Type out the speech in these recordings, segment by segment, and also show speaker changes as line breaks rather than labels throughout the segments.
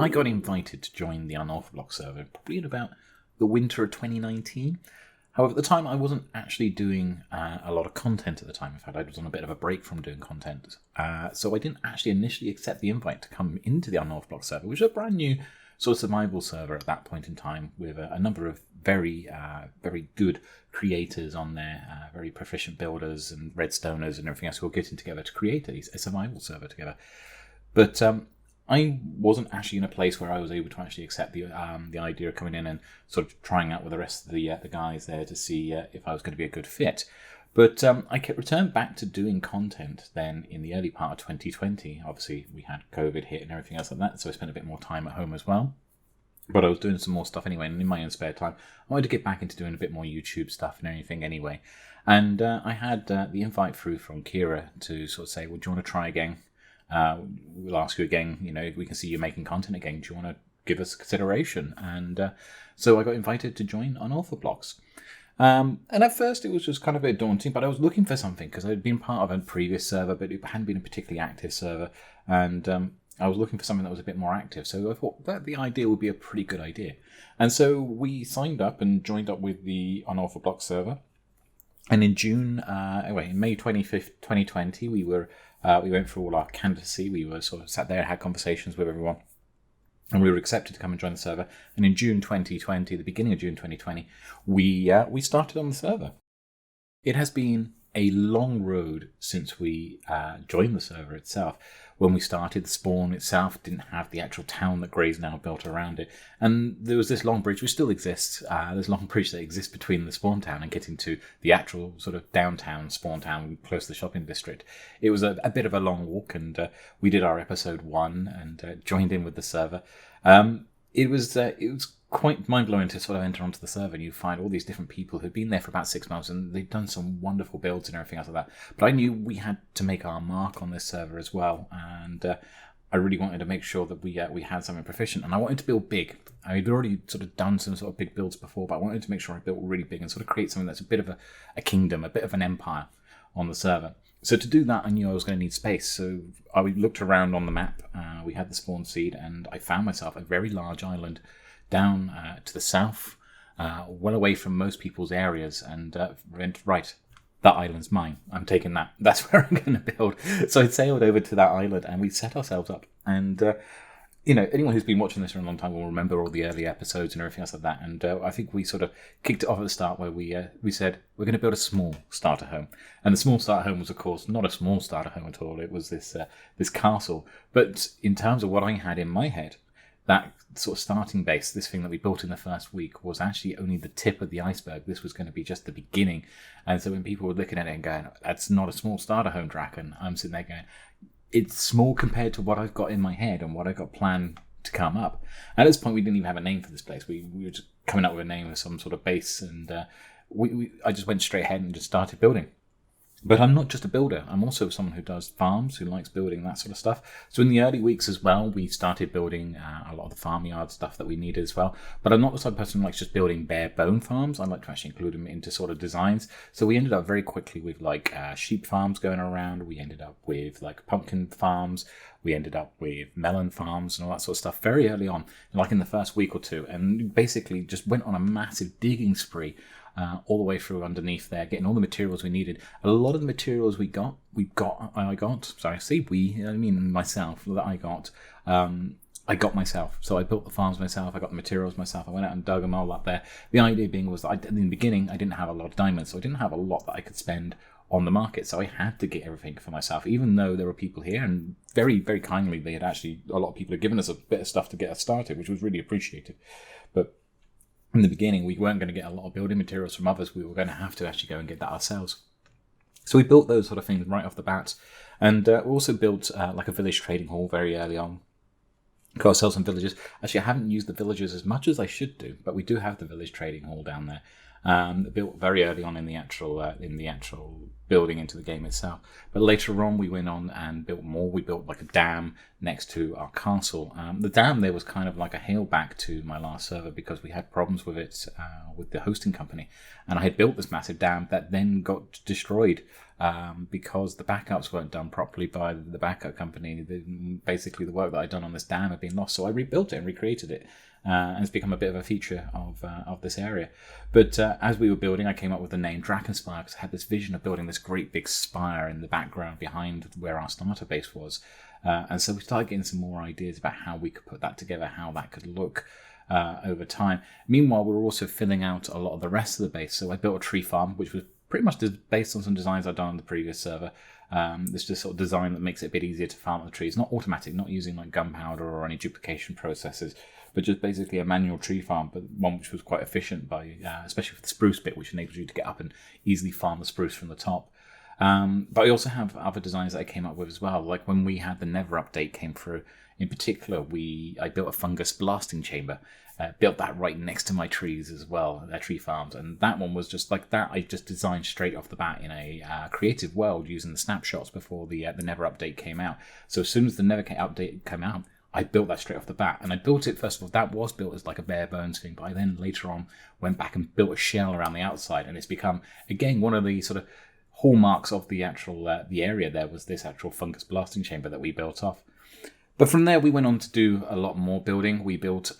I got invited to join the Unorthoblocks server probably in about the winter of 2019. However, at the time, I wasn't actually doing a lot of content at the time. In fact, I was on a bit of a break from doing content. So I didn't actually initially accept the invite to come into the Unorthoblocks server, which is a brand new sort of survival server at that point in time, with a number of very good creators on there, very proficient builders and redstoners and everything else who were getting together to create a survival server together. But I wasn't actually in a place where I was able to actually accept the idea of coming in and sort of trying out with the rest of the guys there to see if I was going to be a good fit. But I kept returned back to doing content then in the early part of 2020. Obviously, we had COVID hit and everything else like that, so I spent a bit more time at home as well. But I was doing some more stuff anyway, and in my own spare time, I wanted to get back into doing a bit more YouTube stuff and everything anyway. And I had the invite through from Kira to sort of say, well, do you want to try again? We'll ask you again, if we can see you making content again, do you want to give us consideration? And so I got invited to join Unorthoblocks. And at first it was just kind of a bit daunting, but I was looking for something because I'd been part of a previous server, but it hadn't been a particularly active server. And I was looking for something that was a bit more active. So I thought that the idea would be a pretty good idea. And so we signed up and joined up with the Unorthoblocks server. And in in May 25th, 2020, we went through all our candidacy. We were sort of sat there and had conversations with everyone. And we were accepted to come and join the server. And in June 2020, the beginning of June 2020, we started on the server. It has been a long road since we joined the server itself. When we started, the spawn itself didn't have the actual town that Grey's now built around it. And there was this long bridge, which still exists. There's a long bridge that exists between the spawn town and getting to the actual sort of downtown spawn town close to the shopping district. It was a bit of a long walk, and we did our episode 1 and joined in with the server. It was quite mind-blowing to sort of enter onto the server and you find all these different people who've been there for about 6 months and they've done some wonderful builds and everything else like that. But I knew we had to make our mark on this server as well, and I really wanted to make sure that we had something proficient, and I wanted to build big. I'd already sort of done some sort of big builds before, but I wanted to make sure I built really big and sort of create something that's a bit of a kingdom, a bit of an empire on the server. So to do that, I knew I was going to need space. So I looked around on the map. We had the spawn seed, and I found myself a very large island down to the south, well away from most people's areas, and went, right, that island's mine. I'm taking that. That's where I'm going to build. So I sailed over to that island, and we set ourselves up. And anyone who's been watching this for a long time will remember all the early episodes and everything else like that. And I think we sort of kicked it off at the start where we said we're going to build a small starter home. And the small starter home was, of course, not a small starter home at all. It was this castle. But in terms of what I had in my head, that sort of starting base, this thing that we built in the first week, was actually only the tip of the iceberg. This was going to be just the beginning. And so when people were looking at it and going, that's not a small starter home, Draken, I'm sitting there going, it's small compared to what I've got in my head and what I've got planned to come up. At this point, we didn't even have a name for this place. We were just coming up with a name of some sort of base, and I just went straight ahead and just started building. But I'm not just a builder. I'm also someone who does farms, who likes building that sort of stuff. So in the early weeks as well, we started building a lot of the farmyard stuff that we needed as well. But I'm not the type of person who likes just building bare bone farms. I like to actually include them into sort of designs. So we ended up very quickly with like sheep farms going around. We ended up with like pumpkin farms. We ended up with melon farms and all that sort of stuff very early on, like in the first week or two. And basically just went on a massive digging spree all the way through underneath there, getting all the materials we needed. A lot of the materials I got myself. So I built the farms myself, I got the materials myself, I went out and dug them all up there. The idea being was that in the beginning, I didn't have a lot of diamonds, so I didn't have a lot that I could spend on the market, so I had to get everything for myself, even though there were people here, and very, very kindly, a lot of people had given us a bit of stuff to get us started, which was really appreciated. But in the beginning, we weren't going to get a lot of building materials from others. We were going to have to actually go and get that ourselves. So we built those sort of things right off the bat. And we also built like a village trading hall very early on. Got ourselves some villages. Actually, I haven't used the villages as much as I should do, but we do have the village trading hall down there. Built very early on in the actual building into the game itself. But later on, we went on and built more. We built like a dam next to our castle. The dam there was kind of like a hail back to my last server because we had problems with it with the hosting company, and I had built this massive dam that then got destroyed because the backups weren't done properly by the backup company. Basically, the work that I'd done on this dam had been lost, so I rebuilt it and recreated it. And it's become a bit of a feature of this area. But as we were building, I came up with the name Drakenspire because I had this vision of building this great big spire in the background behind where our starter base was. And so we started getting some more ideas about how we could put that together, how that could look over time. Meanwhile, we were also filling out a lot of the rest of the base. So I built a tree farm, which was pretty much based on some designs I'd done on the previous server. This just sort of design that makes it a bit easier to farm the trees. Not automatic, not using like gunpowder or any duplication processes, but just basically a manual tree farm, but one which was quite efficient, by especially for the spruce bit, which enables you to get up and easily farm the spruce from the top. But I also have other designs that I came up with as well. Like when we had the Never update came through, in particular, I built a fungus blasting chamber. Built that right next to my trees as well, their tree farms, and that one was just like that. I just designed straight off the bat in a creative world using the snapshots before the Never update came out. So as soon as the Never update came out, I built that straight off the bat, and I built it first of all. That was built as like a bare bones thing, but I then later on went back and built a shell around the outside, and it's become again one of the sort of hallmarks of the actual the area. There was this actual fungus blasting chamber that we built off. But from there, we went on to do a lot more building. We built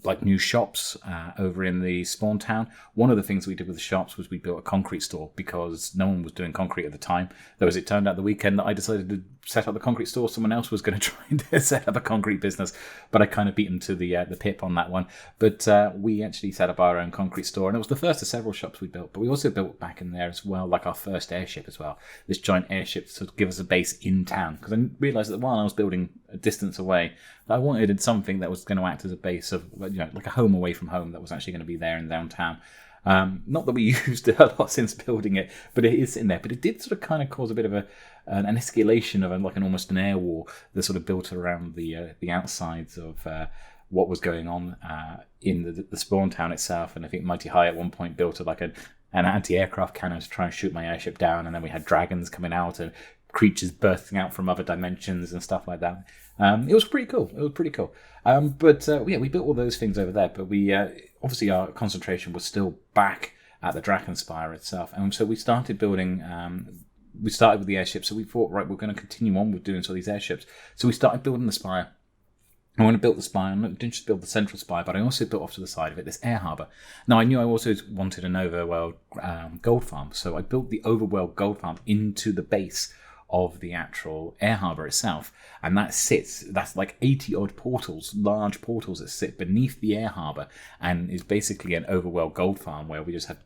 like new shops over in the spawn town. One of the things we did with the shops was we built a concrete store because no one was doing concrete at the time. Though as it turned out, the weekend that I decided to set up the concrete store, someone else was going to try and set up a concrete business. But I kind of beat them to the pip on that one. But we actually set up our own concrete store, and it was the first of several shops we built. But we also built back in there as well, like our first airship as well. This giant airship to give us a base in town, because I realised that while I was building a distance away, I wanted something that was going to act as a base of, like a home away from home that was actually going to be there in downtown. Not that we used it a lot since building it, but it is in there. But it did sort of kind of cause a bit of an escalation of almost an air war that sort of built around the outsides of what was going on in the spawn town itself. And I think Mighty High at one point built an anti-aircraft cannon to try and shoot my airship down, and then we had dragons coming out and creatures bursting out from other dimensions and stuff like that. It was pretty cool. But we built all those things over there. But we obviously our concentration was still back at the Drakenspire itself, and so we started building. We started with the airship, so we thought, right, we're going to continue on with doing some of these airships. So we started building the spire. And when I built the spire, I didn't just build the central spire, but I also built off to the side of it this air harbour. Now, I knew I also wanted an overworld gold farm, so I built the overworld gold farm into the base of the actual air harbour itself. And that's like 80 odd portals, large portals that sit beneath the air harbour, and is basically an overworld gold farm where we just have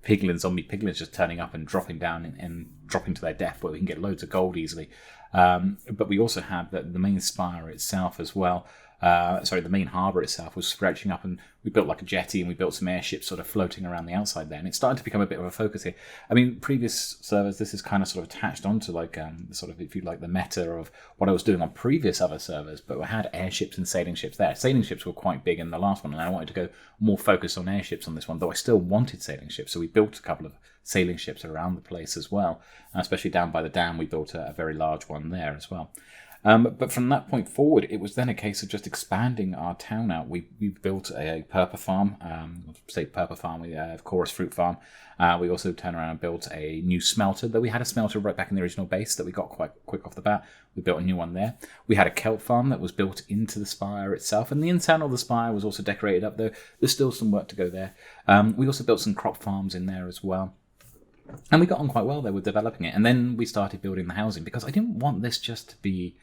zombie piglins just turning up and dropping down and dropping to their death, where we can get loads of gold easily. But we also have the main spire itself as well. The main harbour itself was stretching up, and we built like a jetty, and we built some airships sort of floating around the outside there, and it started to become a bit of a focus here. I mean, previous servers, this is kind of sort of attached onto like sort of, if you like, the meta of what I was doing on previous other servers, but we had airships and sailing ships there. Sailing ships were quite big in the last one, and I wanted to go more focused on airships on this one, though I still wanted sailing ships, so we built a couple of sailing ships around the place as well, especially down by the dam. We built a very large one there as well. But from that point forward, it was then a case of just expanding our town out. We built a purple farm, we have chorus fruit farm. We also turned around and built a new smelter, though we had a smelter right back in the original base that we got quite quick off the bat. We built a new one there. We had a kelp farm that was built into the spire itself, and the inside of the spire was also decorated up, though there's still some work to go there. We also built some crop farms in there as well. And we got on quite well there with developing it. And then we started building the housing, because I didn't want this just to be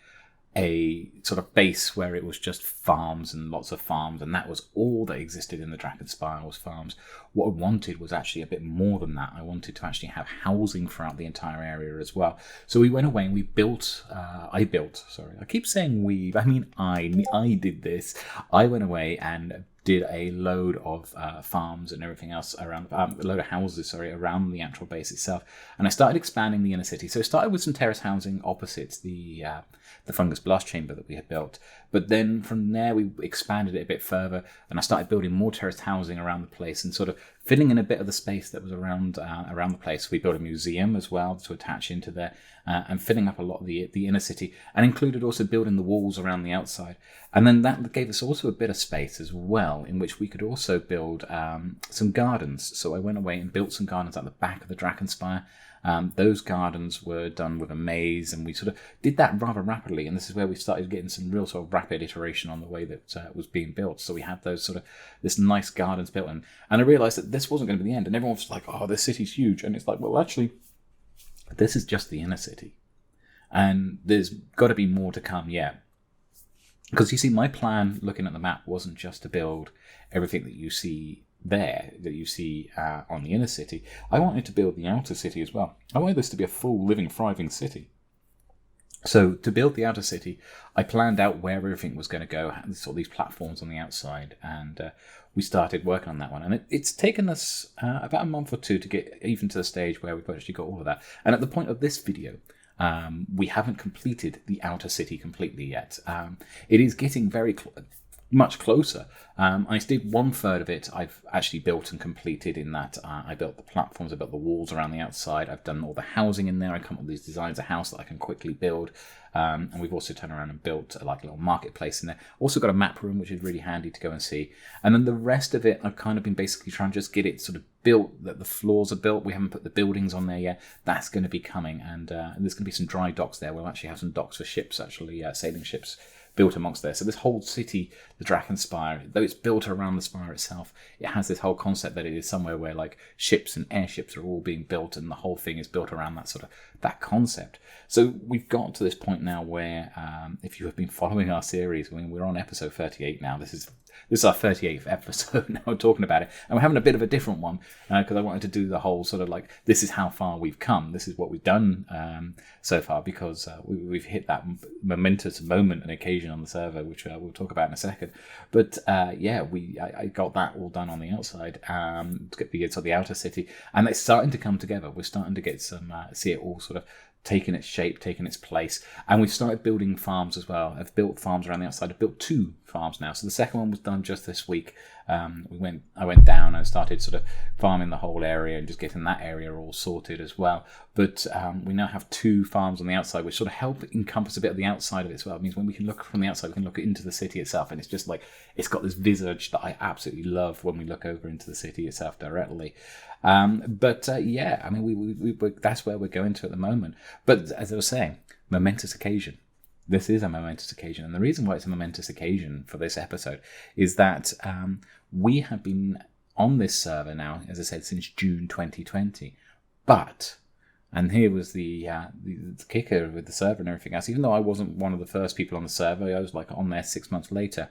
a sort of base where it was just farms and lots of farms, and that was all that existed in the Drakenspire was farms. What I wanted was actually a bit more than that. I wanted to actually have housing throughout the entire area as well. So we went away and we built, I keep saying we, I mean I did this. I went away and did a load of farms and everything else around, a load of houses, around the actual base itself. And I started expanding the inner city. So it started with some terrace housing opposite the fungus blast chamber that we had built. But then from there, we expanded it a bit further, and I started building more terraced housing around the place and sort of filling in a bit of the space that was around the place. We built a museum as well to attach into there, and filling up a lot of the inner city, and included also building the walls around the outside. And then that gave us also a bit of space as well, in which we could also build some gardens. So I went away and built some gardens at the back of the Drakenspire. Those gardens were done with a maze, and we sort of did that rather rapidly. And this is where we started getting some real sort of rapid iteration on the way that was being built. So we had those sort of this nice gardens built, and I realised that this wasn't going to be the end. And everyone was like, "Oh, this city's huge," and it's like, well, actually, this is just the inner city, and there's got to be more to come yet. Because you see, my plan, looking at the map, wasn't just to build everything that you see there, that you see on the inner city. I wanted to build the outer city as well. I wanted this to be a full, living, thriving city. So to build the outer city, I planned out where everything was going to go, sort of these platforms on the outside, and we started working on that one. And it's taken us about a month or two to get even to the stage where we've actually got all of that. And at the point of this video, we haven't completed the outer city completely yet. It is getting very much closer. I did 1/3 of it. I've actually built and completed in that I built the platforms, I built the walls around the outside, I've done all the housing in there, I come up with these designs of house that I can quickly build, and we've also turned around and built like a little marketplace in there. Also got a map room, which is really handy to go and see. And then the rest of it, I've kind of been basically trying to just get it sort of built, that the floors are built. We haven't put the buildings on there yet. That's going to be coming, and there's going to be some dry docks there. We'll actually have some docks for ships, actually, sailing ships built amongst there. So this whole city, the Draken Spire, though it's built around the spire itself, it has this whole concept that it is somewhere where like ships and airships are all being built, and the whole thing is built around that sort of that concept. So we've got to this point now where if you have been following our series, I mean, we're on episode 38 now. This is our 38th episode now, we're talking about it, and we're having a bit of a different one because I wanted to do the whole sort of like, this is how far we've come, this is what we've done so far, because we've hit that momentous moment and occasion on the server, which we'll talk about in a second. But yeah, I got that all done on the outside to get the outer city, and it's starting to come together. We're starting to get some see it all sort of taking its shape, taking its place. And we've started building farms as well. I've built farms around the outside. I've built 2 farms now. So the second one was done just this week. I went down and started sort of farming the whole area and just getting that area all sorted as well. But we now have 2 farms on the outside, which sort of help encompass a bit of the outside of it as well. It means when we can look from the outside, we can look into the city itself. And it's just like, it's got this visage that I absolutely love when we look over into the city itself directly. Yeah, I mean, we that's where we're going to at the moment. But as I was saying, momentous occasion. This is a momentous occasion. And the reason why it's a momentous occasion for this episode is that we have been on this server now, as I said, since June 2020. But, and here was the kicker with the server and everything else, even though I wasn't one of the first people on the server, I was like on there 6 months later,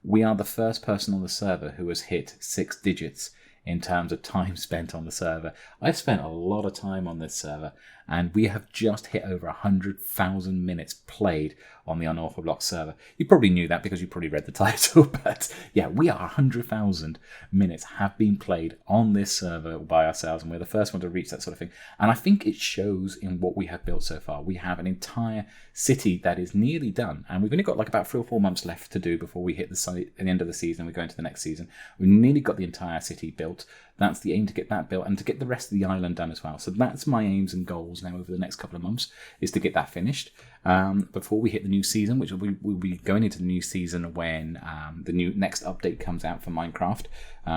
we are the first person on the server who has hit 6 digits in terms of time spent on the server. I've spent a lot of time on this server, and we have just hit over 100,000 minutes played on the Unorthoblocks server. You probably knew that because you probably read the title, but yeah, we are 100,000 minutes have been played on this server by ourselves, and we're the first one to reach that sort of thing. And I think it shows in what we have built so far. We have an entire city that is nearly done, and we've only got like about 3 or 4 months left to do before we hit the end of the season. We go into the next season. We've nearly got the entire city built. That's the aim, to get that built and to get the rest of the island done as well. So that's my aims and goals now over the next couple of months, is to get that finished before we hit the new season, which we'll be going into the new season when the next update comes out for Minecraft.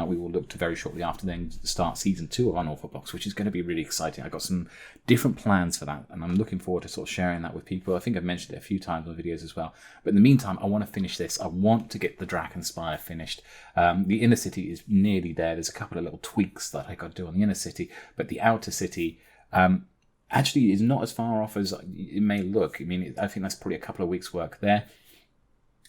We will look to very shortly after then start season 2 of Unorthoblocks, which is going to be really exciting. I've got some different plans for that, and I'm looking forward to sort of sharing that with people. I think I've mentioned it a few times on videos as well. But in the meantime, I want to finish this. I want to get the Draken Spire finished. The inner city is nearly there. There's a couple of little tweaks that I got to do on the inner city, but the outer city actually is not as far off as it may look. I mean, I think that's probably a couple of weeks' work there.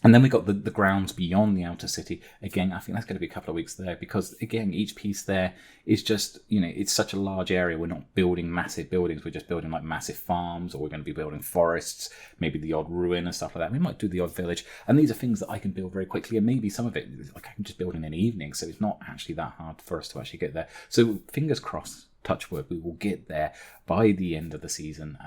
And then we got the grounds beyond the outer city. Again, I think that's going to be a couple of weeks there, because again, each piece there is just, it's such a large area. We're not building massive buildings. We're just building like massive farms, or we're going to be building forests, maybe the odd ruin and stuff like that. We might do the odd village. And these are things that I can build very quickly. And maybe some of it, like I can just build in an evening. So it's not actually that hard for us to actually get there. So fingers crossed, touch wood, we will get there by the end of the season,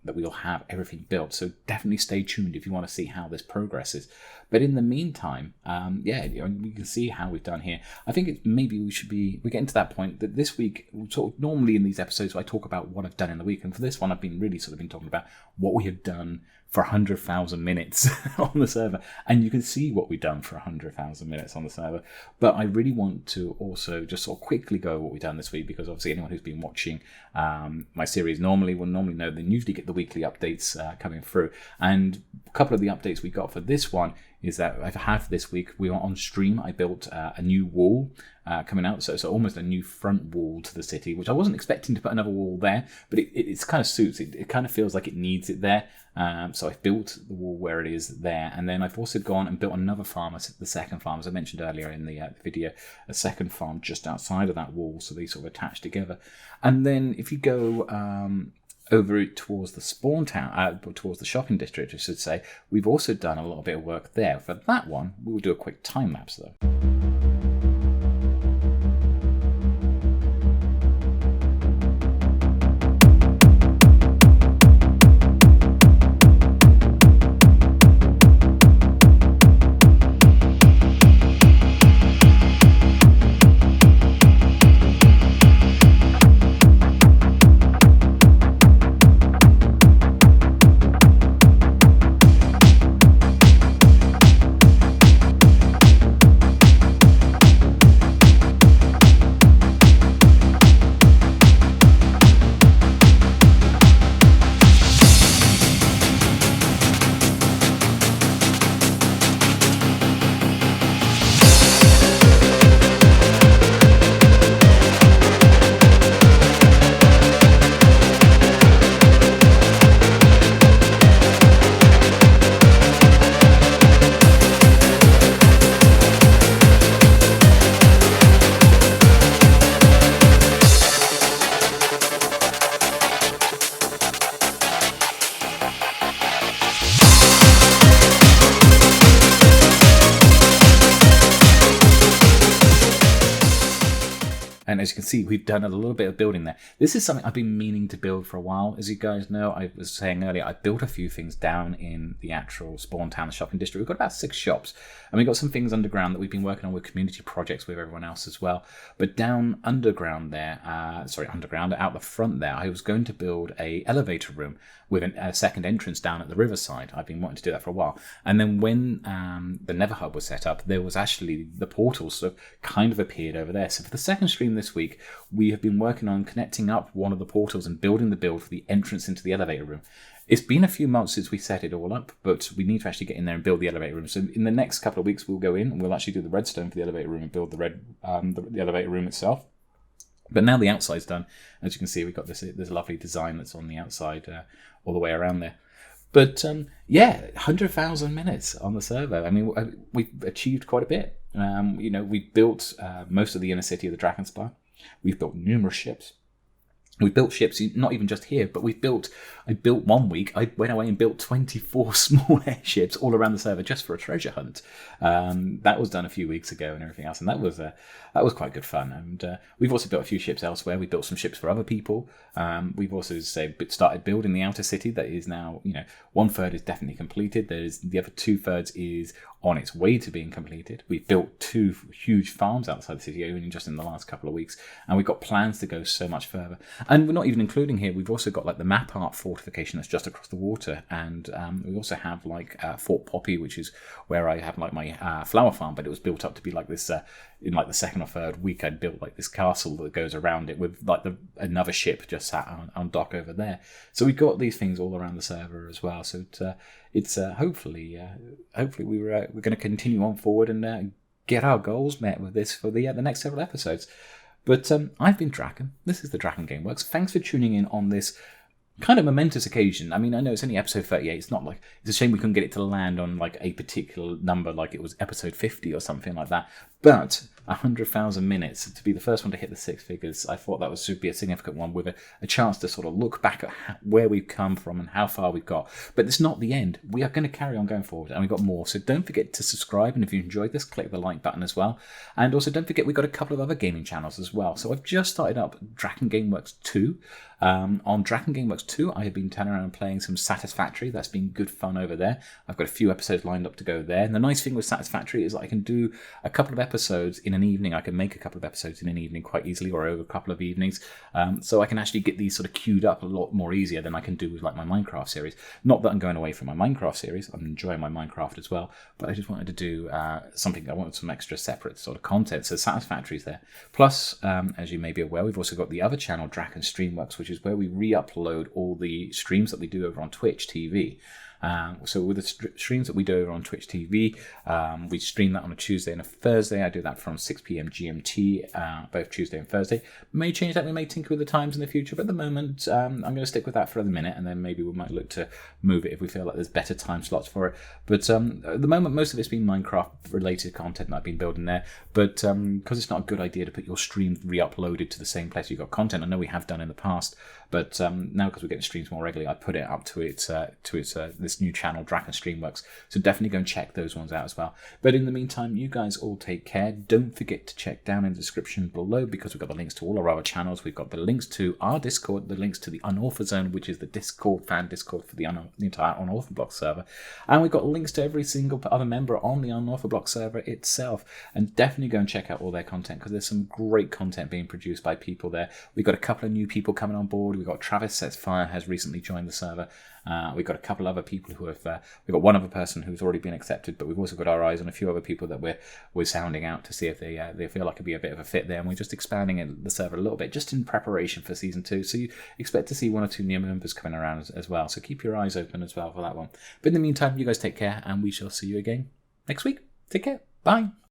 that we'll have everything built. So definitely stay tuned if you want to see how this progresses. But in the meantime, yeah, we can see how we've done here. I think maybe we're getting to that point that this week, sort of normally in these episodes, I talk about what I've done in the week. And for this one, I've been really sort of been talking about what we have done for 100,000 minutes on the server. And you can see what we've done for 100,000 minutes on the server. But I really want to also just sort of quickly go over what we've done this week, because obviously anyone who's been watching my series normally will know, then usually get the weekly updates coming through. And a couple of the updates we got for this one is that I have this week, we were on stream, I built a new wall coming out, so almost a new front wall to the city, which I wasn't expecting to put another wall there, but it's kind of suits, it kind of feels like it needs it there. So I've built the wall where it is there, and then I've also gone and built another farm, the second farm, as I mentioned earlier in the video, a second farm just outside of that wall, so they sort of attach together. And then if you go over towards the spawn town, towards the shopping district, I should say, we've also done a little bit of work there. For that one, we'll do a quick time lapse though. And as you can see, we've done a little bit of building there. This is something I've been meaning to build for a while. As you guys know, I was saying earlier, I built a few things down in the actual spawn town, the shopping district. We've got about 6 shops, and we've got some things underground that we've been working on with community projects with everyone else as well. But down underground there, underground, out the front there, I was going to build a elevator room with a second entrance down at the riverside. I've been wanting to do that for a while. And then when the Nether Hub was set up, there was actually the portals sort of kind of appeared over there. So for the second stream this week, we have been working on connecting up one of the portals and building the build for the entrance into the elevator room. It's been a few months since we set it all up, but we need to actually get in there and build the elevator room. So in the next couple of weeks, we'll go in and we'll actually do the redstone for the elevator room and build the elevator room itself. But now the outside's done. As you can see, we've got this lovely design that's on the outside all the way around there. But 100,000 minutes on the server. I mean, we've achieved quite a bit. We've built most of the inner city of the Drakenspire. We've built numerous ships. We've built ships, not even just here, but I built 1 week, I went away and built 24 small airships all around the server just for a treasure hunt. That was done a few weeks ago and everything else, and that was quite good fun. And we've also built a few ships elsewhere. We built some ships for other people. We've also started building the outer city that is now, 1/3 is definitely completed. There's the other 2/3 is on its way to being completed. We've built 2 huge farms outside the city only just in the last couple of weeks, and we've got plans to go so much further. And we're not even including here, we've also got like the map art fortification that's just across the water, and we also have like Fort Poppy, which is where I have like my flower farm, but it was built up to be like this in like the second or third week. I'd built like this castle that goes around it with like another ship just sat on dock over there. So we've got these things all around the server as well. So it's hopefully we're going to continue on forward and get our goals met with this for the next several episodes. But I've been Draken. This is the DrakenGameWerks. Thanks for tuning in on this kind of momentous occasion. I mean, I know it's only episode 38. It's not like, it's a shame we couldn't get it to land on like a particular number, like it was episode 50 or something like that. But 100,000 minutes to be the first one to hit the 6 figures, I thought that should be a significant one with a chance to sort of look back at where we've come from and how far we've got. But it's not the end. We are going to carry on going forward, and we've got more. So don't forget to subscribe, and if you enjoyed this, click the like button as well. And also don't forget we've got a couple of other gaming channels as well. So I've just started up DrakenGameWerks 2. On DrakenGameWerks 2, I have been turning around and playing some Satisfactory. That's been good fun over there. I've got a few episodes lined up to go there. And the nice thing with Satisfactory is that I can do a couple of episodes in an evening. I can make a couple of episodes in an evening quite easily, or over a couple of evenings. So I can actually get these sort of queued up a lot more easier than I can do with like my Minecraft series. Not that I'm going away from my Minecraft series. I'm enjoying my Minecraft as well. But I just wanted to do something. I wanted some extra separate sort of content. So Satisfactory's there. Plus, as you may be aware, we've also got the other channel, DrakenStreamWorks, which is where we re-upload all the streams that we do over on Twitch TV. So with the streams that we do over on Twitch TV, we stream that on a Tuesday and a Thursday. I do that from 6 p.m. GMT, both Tuesday and Thursday. May change that. We may tinker with the times in the future, but at the moment, I'm going to stick with that for the minute, and then maybe we might look to move it if we feel like there's better time slots for it. But at the moment, most of it's been Minecraft-related content that I've been building there. But because it's not a good idea to put your streams re-uploaded to the same place you've got content, I know we have done in the past, but now because we're getting streams more regularly, I put it up to its this new channel, DrakenWerks. So definitely go and check those ones out as well. But in the meantime, you guys all take care. Don't forget to check down in the description below, because we've got the links to all our other channels. We've got the links to our Discord, the links to the Unorthoblocks Zone, which is the fan Discord for the entire Unorthoblocks server, and we've got links to every single other member on the Unorthoblocks server itself. And definitely go and check out all their content, because there's some great content being produced by people there. We've got a couple of new people coming on board. We've got Travis S1e38 has recently joined the server. We've got a couple other people who have. We've got one other person who's already been accepted, but we've also got our eyes on a few other people that we're sounding out to see if they feel like it'd be a bit of a fit there. And we're just expanding the server a little bit, just in preparation for season 2. So you expect to see 1 or 2 new members coming around as well. So keep your eyes open as well for that one. But in the meantime, you guys take care, and we shall see you again next week. Take care. Bye.